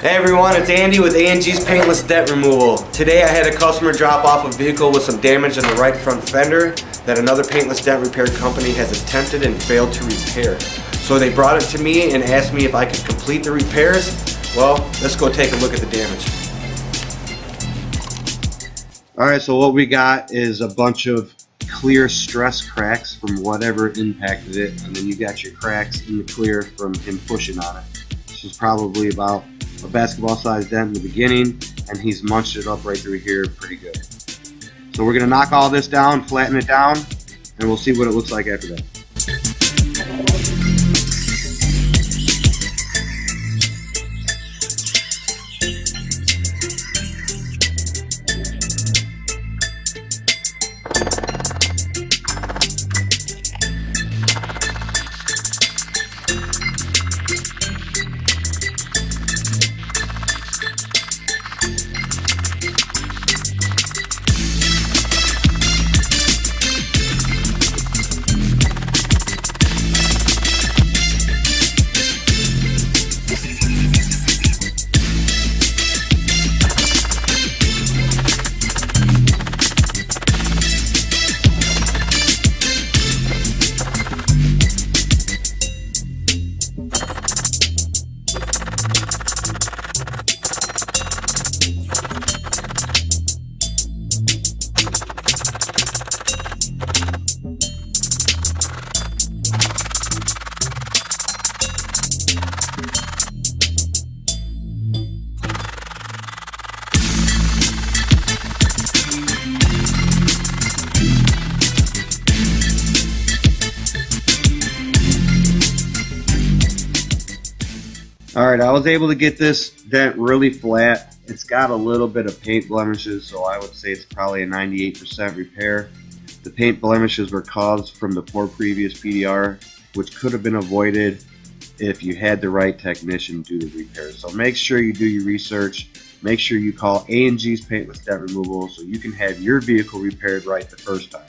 Hey everyone, it's Andy with A&G's Paintless Dent Removal. Today I had a customer drop off a vehicle with some damage in the right front fender that another paintless dent repair company has attempted and failed to repair. So they brought it to me and asked me if I could complete the repairs. Well, let's go take a look at the damage. Alright, so what we got is a bunch of clear stress cracks from whatever impacted it, and then you got your cracks in the clear from him pushing on it. This is probably about a basketball sized dent in the beginning, and he's munched it up right through here pretty good. So we're going to knock all this down, flatten it down, and we'll see what it looks like after that. Alright, I was able to get this dent really flat. It's got a little bit of paint blemishes, so I would say it's probably a 98% repair. The paint blemishes were caused from the poor previous PDR, which could have been avoided if you had the right technician do the repair. So make sure you do your research. Make sure you call A&G's Paintless Dent Removal so you can have your vehicle repaired right the first time.